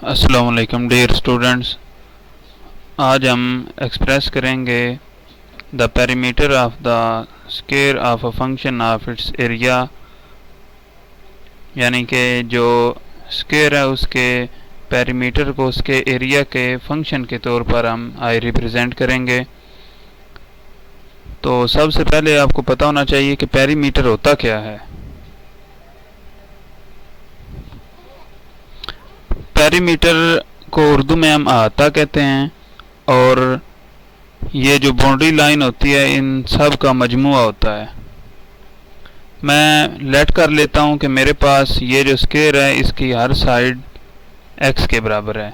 अस्सलाम वालेकुम dear students. आज हम एक्सप्रेस करेंगे the perimeter of the square of a function of its area, यानी कि जो स्क्वायर है उसके पेरीमीटर को उसके एरिया के फंक्शन के तौर पर हम आई रिप्रेजेंट करेंगे। तो सबसे पहले आपको पता होना चाहिए कि पेरीमीटर होता क्या है। पेरीमीटर को उर्दू में हम अहाता कहते हैं और ये जो बाउंड्री लाइन होती है इन सब का मजमुआ होता है। मैं लेट कर लेता हूँ कि मेरे पास ये जो स्क्वायर है इसकी हर साइड x के बराबर है,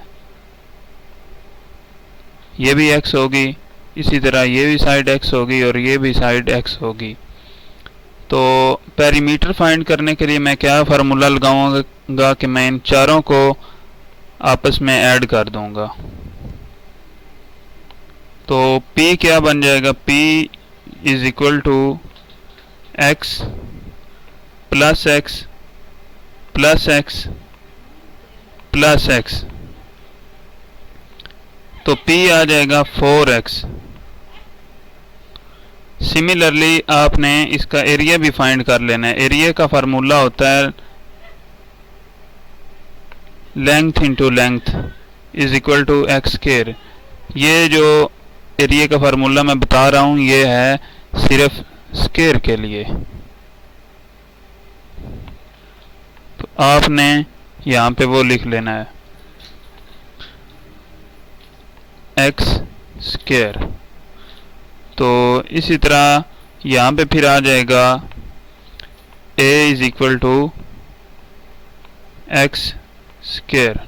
ये भी x होगी, इसी तरह ये भी साइड x होगी और ये भी साइड x होगी। तो पेरीमीटर फाइंड करने के लिए मैं क्या फार्मूला लगाऊंगा कि मैं इन चारों को आपस में ऐड कर दूंगा। तो P क्या बन जाएगा, P is equal to x plus X plus X plus X. तो P आ जाएगा 4x। सिमिलरली आपने इसका एरिया भी फाइंड कर लेना है। एरिया का फार्मूला होता है length into length is equal to x square. ये जो एरिया का फार्मूला मैं बता रहा हूँ ये है सिर्फ स्क्वायर के लिए। तो आपने यहाँ पे वो लिख लेना है एक्स स्क्वायर। तो इसी तरह यहाँ पे फिर आ जाएगा a is equal to x square.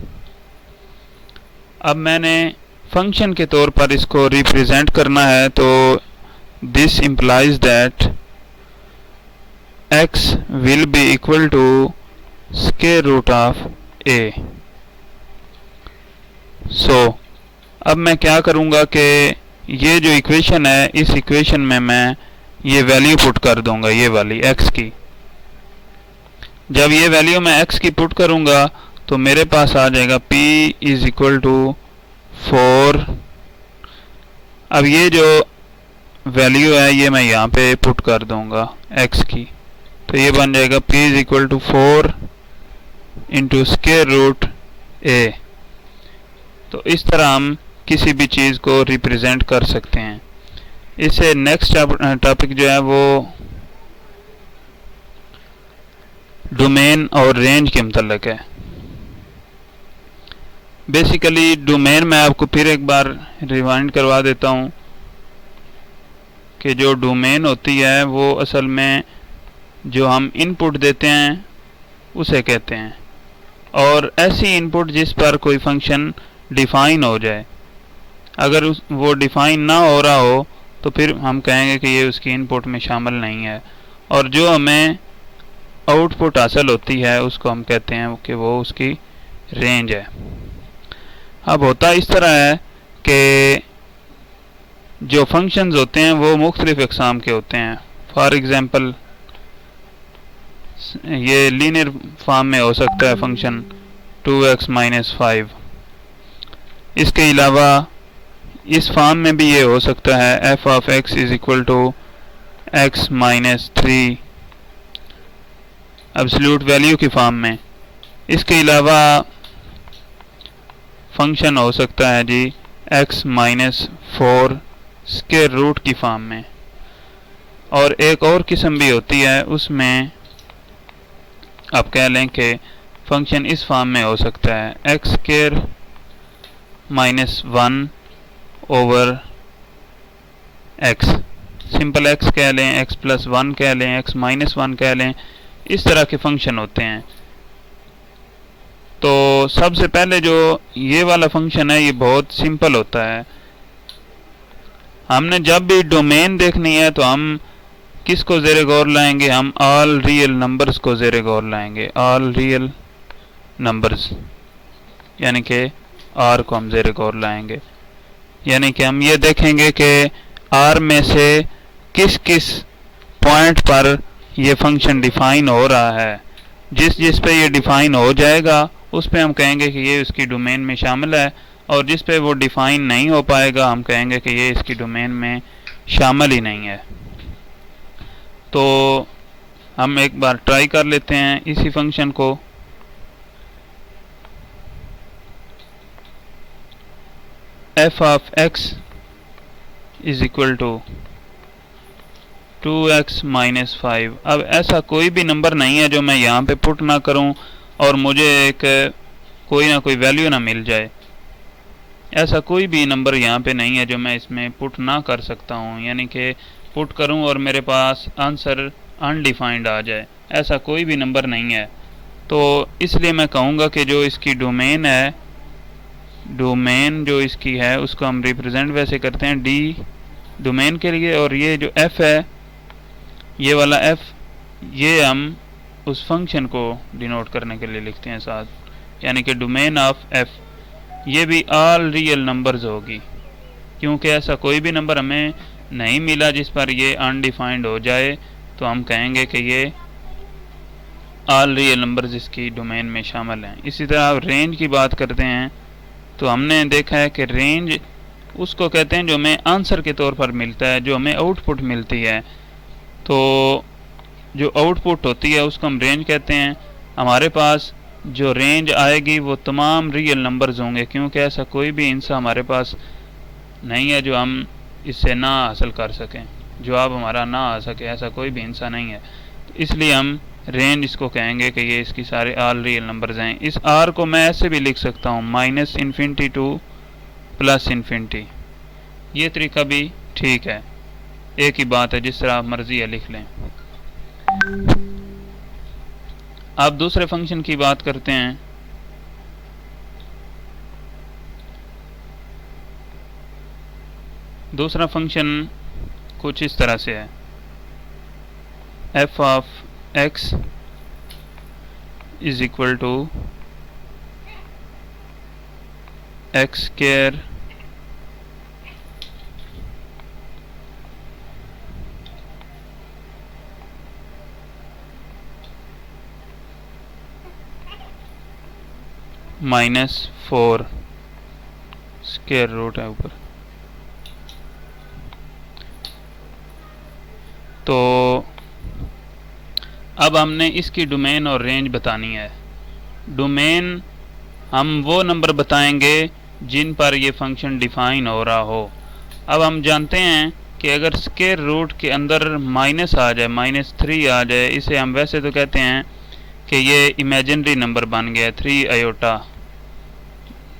अब मैंने फंक्शन के तौर पर इसको रिप्रेजेंट करना है, तो this implies that x will be equal to square root of a। So अब मैं क्या करूँगा कि ये जो इक्वेशन है इस इक्वेशन में मैं ये वैल्यू पुट कर दूंगा, ये वाली x की। जब ये वैल्यू मैं x की पुट करूँगा तो मेरे पास आ जाएगा P इज इक्वल टू 4। अब ये जो वैल्यू है ये मैं यहाँ पे पुट कर दूंगा x की, तो ये बन जाएगा P is equal to 4 into square root a। तो इस तरह हम किसी भी चीज़ को रिप्रेजेंट कर सकते हैं। इससे नेक्स्ट टॉपिक जो है वो डोमेन और रेंज के मुतल्लिक है। बेसिकली डोमेन मैं आपको फिर एक बार रिवाइंड करवा देता हूँ कि जो डोमेन होती है वो असल में जो हम इनपुट देते हैं उसे कहते हैं, और ऐसी इनपुट जिस पर कोई फंक्शन डिफाइन हो जाए। अगर वो डिफाइन ना हो रहा हो तो फिर हम कहेंगे कि ये उसकी इनपुट में शामिल नहीं है, और जो हमें आउटपुट हासिल होती है उसको हम कहते हैं कि वो उसकी रेंज है। अब होता इस तरह है कि जो फंक्शंस होते हैं वो मुख्तलिफ इकसाम के होते हैं। फॉर एग्ज़ाम्पल ये लीनियर फॉर्म में हो सकता है फंक्शन 2x माइनस 5। इसके अलावा इस फॉर्म में भी ये हो सकता है f of x is equal to x minus 3 absolute value की फॉर्म में। इसके अलावा फंक्शन हो सकता है जी x माइनस 4 स्क्वायर रूट की फॉर्म में। और एक और किस्म भी होती है, उसमें आप कह लें कि फंक्शन इस फॉर्म में हो सकता है x square minus 1 over x। Simple x कह लें, x प्लस 1 कह लें, x माइनस 1 कह लें, इस तरह के फंक्शन होते हैं। तो सबसे पहले जो ये वाला फंक्शन है ये बहुत सिंपल होता है। हमने जब भी डोमेन देखनी है तो हम किसको ज़ेरे गौर लाएंगे, हम ऑल रियल नंबर्स को ज़ेरे गौर लाएंगे। ऑल रियल नंबर्स यानी कि R को हम ज़ेरे गौर लाएंगे, यानी कि हम ये देखेंगे कि R में से किस किस पॉइंट पर ये फंक्शन डिफाइन हो रहा है। जिस जिस पे ये डिफाइन हो जाएगा उस पे हम कहेंगे कि ये उसकी डोमेन में शामिल है, और जिस पे वो डिफ़ाइन नहीं हो पाएगा हम कहेंगे कि ये इसकी डोमेन में शामिल ही नहीं है। तो हम एक बार ट्राई कर लेते हैं इसी फंक्शन को। f of x is equal to 2x minus 5। अब ऐसा कोई भी नंबर नहीं है जो मैं यहाँ पे पुट ना करूँ और मुझे एक कोई ना कोई वैल्यू ना मिल जाए। ऐसा कोई भी नंबर यहाँ पे नहीं है जो मैं इसमें पुट ना कर सकता हूँ, यानी कि पुट करूँ और मेरे पास आंसर अनडिफाइंड आ जाए, ऐसा कोई भी नंबर नहीं है। तो इसलिए मैं कहूँगा कि जो इसकी डोमेन है, डोमेन जो इसकी है उसको हम रिप्रेजेंट वैसे करते हैं डी डोमेन के लिए, और ये जो f है, ये वाला f, ये हम उस फंक्शन को डिनोट करने के लिए लिखते हैं साथ, यानी कि डोमेन ऑफ f ये भी ऑल रियल नंबर्स होगी, क्योंकि ऐसा कोई भी नंबर हमें नहीं मिला जिस पर ये अनडिफाइंड हो जाए, तो हम कहेंगे कि ये ऑल रियल नंबर्स इसकी डोमेन में शामिल हैं। इसी तरह रेंज की बात करते हैं, तो हमने देखा है कि रेंज उसको कहते हैं जो हमें आंसर के तौर पर मिलता है, जो हमें आउटपुट मिलती है। तो जो आउटपुट होती है उसको हम रेंज कहते हैं। हमारे पास जो रेंज आएगी वो तमाम रियल नंबर्स होंगे, क्योंकि ऐसा कोई भी हिस्सा हमारे पास नहीं है जो हम इससे ना हासिल कर सकें, जवाब हमारा ना आ सके, ऐसा कोई भी हिस्सा नहीं है। तो इसलिए हम रेंज इसको कहेंगे कि ये इसकी सारे ऑल रियल नंबर्स हैं। इस r को मैं ऐसे भी लिख सकता हूँ minus infinity two plus infinity, ये तरीका भी ठीक है, एक ही बात है, जिस तरह आप मर्जी है लिख लें। आप दूसरे फंक्शन की बात करते हैं। दूसरा फंक्शन कुछ इस तरह से है, f of x is equal to x square -4 square root है ऊपर। तो अब हमने इसकी डोमेन और रेंज बतानी है। डोमेन हम वो नंबर बताएंगे जिन पर ये फंक्शन डिफाइन हो रहा हो। अब हम जानते हैं कि अगर स्क्वायर रूट के अंदर माइनस आ जाए, -3 आ जाए, इसे हम वैसे तो कहते हैं कि ये इमेजिनरी नंबर बन गया 3 आयोटा,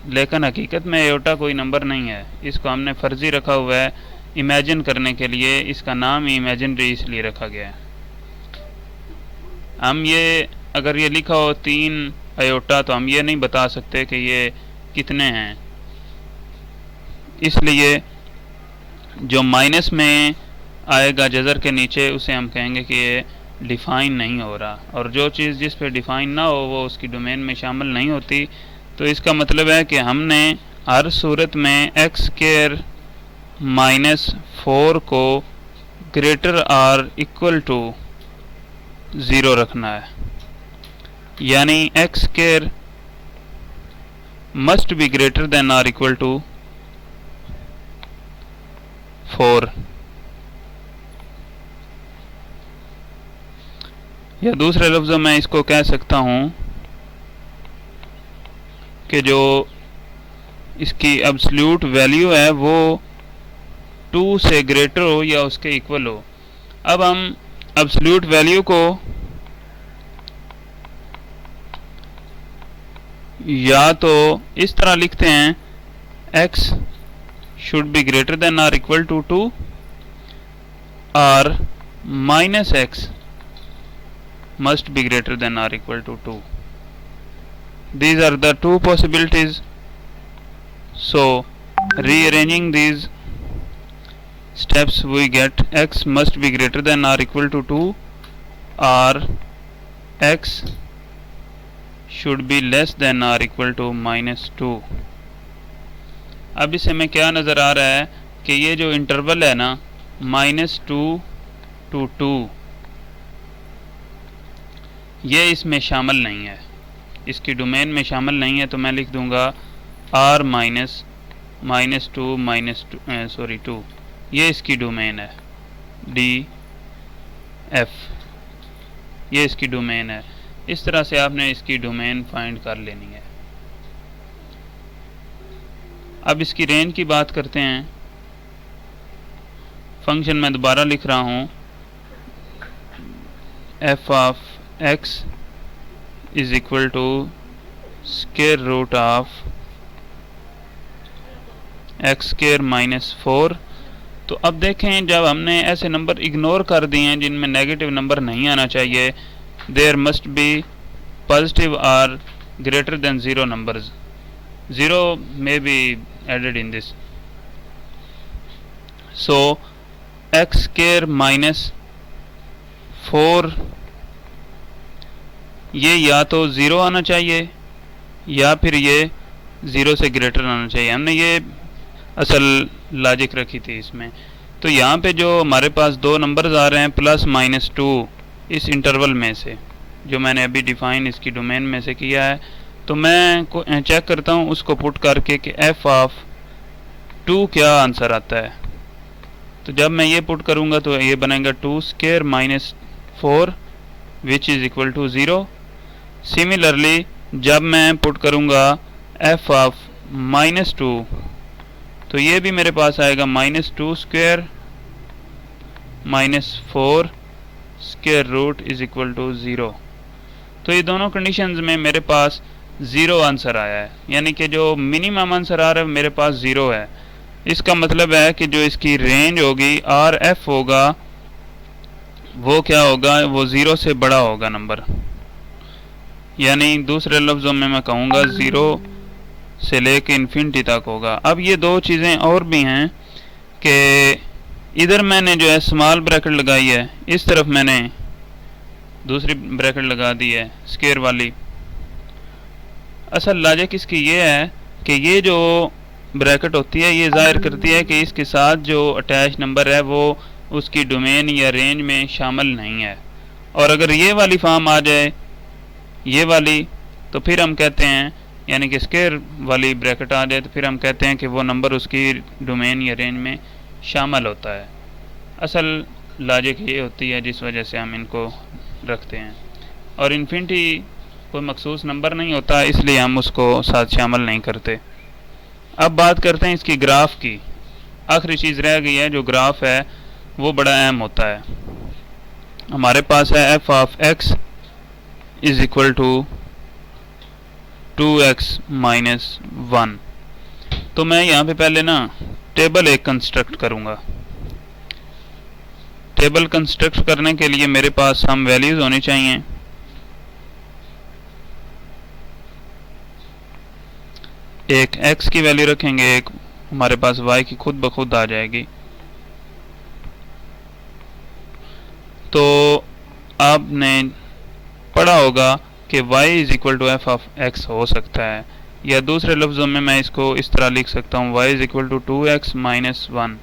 लेकिन हकीकत में आयोटा कोई नंबर नहीं है, इसको हमने फर्जी रखा हुआ है इमेजिन करने के लिए, इसका नाम ही इमेजिनरी इसलिए रखा गया है। हम ये अगर ये लिखा हो 3 आयोटा तो हम ये नहीं बता सकते कि ये कितने हैं, इसलिए जो माइनस में आएगा जज़र के नीचे उसे हम कहेंगे कि ये डिफ़ाइन नहीं हो रहा, और जो चीज़ जिस पे डिफ़ाइन ना हो वो उसकी डोमेन में शामिल नहीं होती। तो इसका मतलब है कि हमने हर सूरत में x स्क्वायर -4 को ग्रेटर आर इक्वल टू 0 रखना है, यानी x square must be greater than or equal to 4। या दूसरे लफ्ज़ों में इसको कह सकता हूँ कि जो इसकी एब्सोल्यूट वैल्यू है वो 2 से ग्रेटर हो या उसके इक्वल हो। अब हम एब्सोल्यूट वैल्यू को या तो इस तरह लिखते हैं x should be greater than or equal to 2 और -x must be greater than or equal to 2. These are the two possibilities. So rearranging these steps we get x must be greater than or equal to 2 or x should be less than or equal to -2. अब इसे में क्या नज़र आ रहा है कि ये जो इंटरवल है ना -2 to 2 ये इसमें शामिल नहीं है, इसकी डोमेन में शामिल नहीं है, तो मैं लिख दूंगा r minus minus two minus two, ये इसकी डोमेन है डी एफ, ये इसकी डोमेन है। इस तरह से आपने इसकी डोमेन फाइंड कर लेनी है। अब इसकी रेंज की बात करते हैं। फंक्शन मैं दोबारा लिख रहा हूँ, f of x is equal to square root of x square minus 4। तो अब देखें, जब हमने ऐसे नंबर इग्नोर कर दिए हैं जिनमें नेगेटिव नंबर नहीं आना चाहिए, देयर मस्ट बी पॉजिटिव और greater than 0 numbers. 0 may be added in this. So x square minus 4 ये या तो 0 आना चाहिए या फिर ये 0 से ग्रेटर आना चाहिए। हमने ये असल लॉजिक रखी थी इसमें। तो यहाँ पे जो हमारे पास दो नंबर्स आ रहे हैं प्लस माइनस 2 इस इंटरवल में से, जो मैंने अभी डिफाइन इसकी डोमेन में से किया है, तो मैं चेक करता हूँ उसको पुट करके कि एफ ऑफ 2 क्या आंसर आता है। तो जब मैं ये पुट करूँगा तो ये बनेगा 2 square minus 4 which is equal to 0। Similarly जब मैं पुट करूँगा एफ ऑफ माइनस 2, तो ये भी मेरे पास आएगा minus 2 square minus 4 square root is equal to 0। तो ये दोनों कंडीशंस में मेरे पास 0 आंसर आया है, यानी कि जो मिनिमम आंसर आ रहा है मेरे पास 0 है। इसका मतलब है कि जो इसकी रेंज होगी आर एफ होगा वो क्या होगा, वो 0 से बड़ा होगा नंबर, यानी दूसरे लफ्ज़ों में मैं कहूँगा 0 से लेके इन्फिनिटी तक होगा। अब ये दो चीज़ें और भी हैं कि इधर मैंने जो है स्मॉल ब्रैकेट लगाई है, इस तरफ मैंने दूसरी ब्रैकेट लगा दी है स्क्वायर वाली। असल लॉजिक इसकी ये है कि ये जो ब्रैकेट होती है ये ज़ाहिर करती है कि इसके साथ जो अटैच नंबर है वो उसकी डोमेन या रेंज में शामिल नहीं है। और अगर ये वाली फॉर्म आ जाए, ये वाली, तो फिर हम कहते हैं, यानी कि स्क्वायर वाली ब्रैकेट आ जाए, तो फिर हम कहते हैं कि वो नंबर उसकी डोमेन या रेंज में शामिल होता है। असल लॉजिक ये होती है जिस वजह से हम इनको रखते हैं। और इन्फिनिटी कोई मखसूस नंबर नहीं होता, इसलिए हम उसको साथ शामिल नहीं करते। अब बात करते हैं इसकी ग्राफ की। आखिरी चीज़ रह गई है, जो ग्राफ है वो बड़ा अहम होता है। हमारे पास है f of x is equal to 2x minus 1। तो मैं यहाँ पे पहले ना टेबल एक कंस्ट्रक्ट करूँगा। टेबल कंस्ट्रक्ट करने के लिए मेरे पास हम वैल्यूज़ होनी चाहिए। एक x की वैल्यू रखेंगे, एक हमारे पास y की खुद ब खुद आ जाएगी। तो आपने पढ़ा होगा कि y is equal to f of x हो सकता है, या दूसरे लफ्ज़ों में मैं इसको इस तरह लिख सकता हूँ, y is equal to 2x minus 1।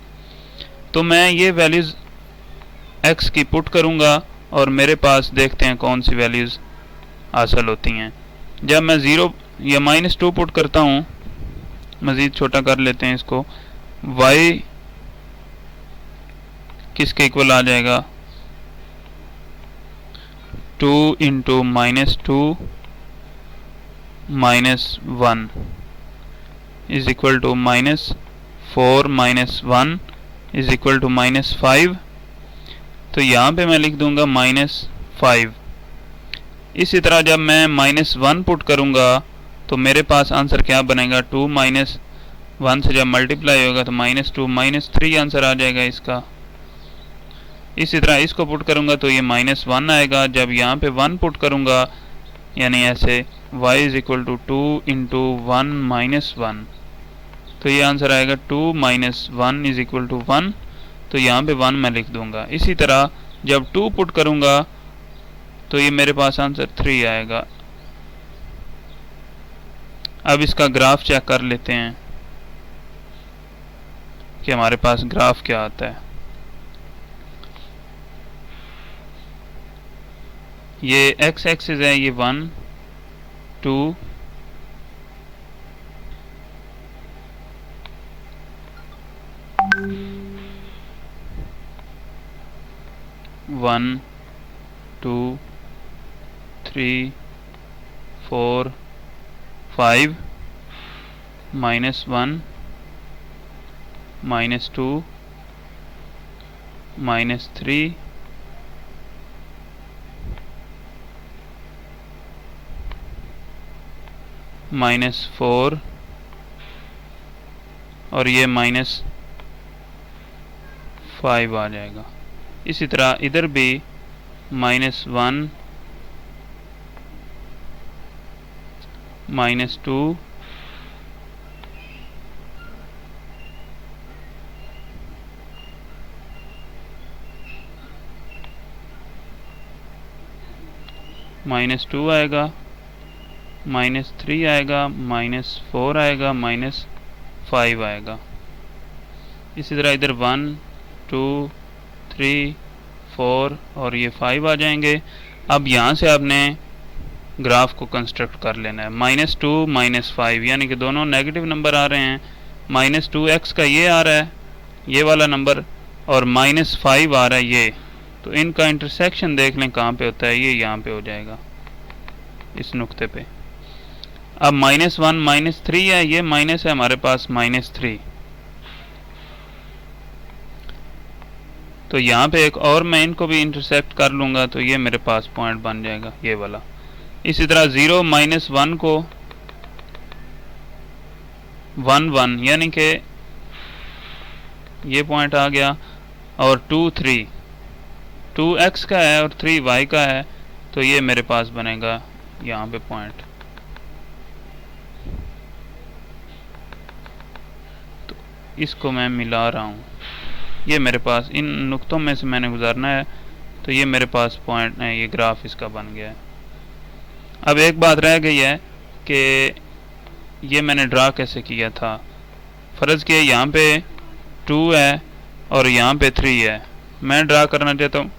तो मैं ये वैल्यूज़ x की पुट करूँगा और मेरे पास देखते हैं कौन सी वैल्यूज़ हासिल होती हैं। जब मैं 0 या माइनस 2 पुट करता हूँ, मज़ीद छोटा कर लेते हैं इसको, y किसके इक्वल आ जाएगा, 2 into minus 2 minus 1 is equal to minus 4 minus 1 is equal to minus 5। तो यहाँ पे मैं लिख दूंगा माइनस 5। इसी तरह जब मैं माइनस 1 पुट करूँगा तो मेरे पास आंसर क्या बनेगा, 2 माइनस 1 से जब मल्टीप्लाई होगा तो माइनस 2 माइनस 3 आंसर आ जाएगा इसका। इसी तरह इसको पुट करूँगा तो ये माइनस 1 आएगा। जब यहाँ पे 1 पुट करूँगा, यानी ऐसे y is equal to 2 into 1 minus 1, तो ये आंसर आएगा 2 माइनस 1 इज इक्वल टू 1। तो यहाँ पे 1 मैं लिख दूंगा। इसी तरह जब 2 पुट करूँगा तो ये मेरे पास आंसर 3 आएगा। अब इसका ग्राफ चेक कर लेते हैं कि हमारे पास ग्राफ क्या आता है। ये x एक्सिस है, ये 1 2 1 2 3 4 5 -1 -2 -3 -4 और ये -5 आ जाएगा। इसी तरह इधर भी -1 -2 -2 आएगा, -3 आएगा, -4 आएगा, -5 आएगा। इसी तरह इधर 1 2 3 4 और ये 5 आ जाएंगे। अब यहाँ से आपने ग्राफ को कंस्ट्रक्ट कर लेना है। -2 -5 यानी कि दोनों नेगेटिव नंबर आ रहे हैं। -2x का ये आ रहा है, ये वाला नंबर, और -5 आ रहा है ये। तो इनका इंटरसेक्शन देख लें कहाँ पे होता है, ये यहाँ पे हो जाएगा इस नुक्ते पे। अब -1 -3 है, ये माइनस है हमारे पास -3, तो यहाँ पे एक और मैं इनको भी इंटरसेक्ट कर लूँगा तो ये मेरे पास पॉइंट बन जाएगा ये वाला। इसी तरह 0 -1 को 1 1 यानी कि ये पॉइंट आ गया, और 2 3 2x का है और 3y का है, तो ये मेरे पास बनेगा यहाँ पे पॉइंट। तो इसको मैं मिला रहा हूँ, ये मेरे पास इन नुक्तों में से मैंने गुजारना है, तो ये मेरे पास पॉइंट है, ये ग्राफ इसका बन गया है। अब एक बात रह गई है कि ये मैंने ड्रा कैसे किया था। फ़र्ज़ किया यहाँ पे 2 है और यहाँ पे 3 है, मैं ड्रा करना चाहता हूँ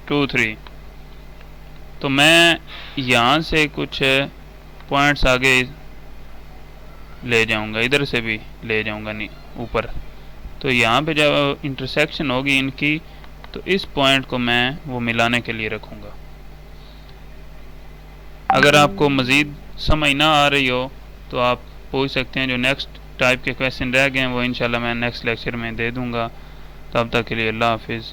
2 3, तो मैं यहाँ से कुछ पॉइंट्स आगे ले जाऊँगा, इधर से भी ले जाऊँगा नहीं ऊपर, तो यहाँ पे जब इंटरसेक्शन होगी इनकी, तो इस पॉइंट को मैं वो मिलाने के लिए रखूँगा। अगर आपको मज़ीद समझ ना आ रही हो तो आप पूछ सकते हैं। जो नेक्स्ट टाइप के क्वेश्चन रह गए हैं वो इंशाल्लाह मैं नेक्स्ट लेक्चर में दे दूँगा। तब तक के लिए अल्लाह हाफिज़।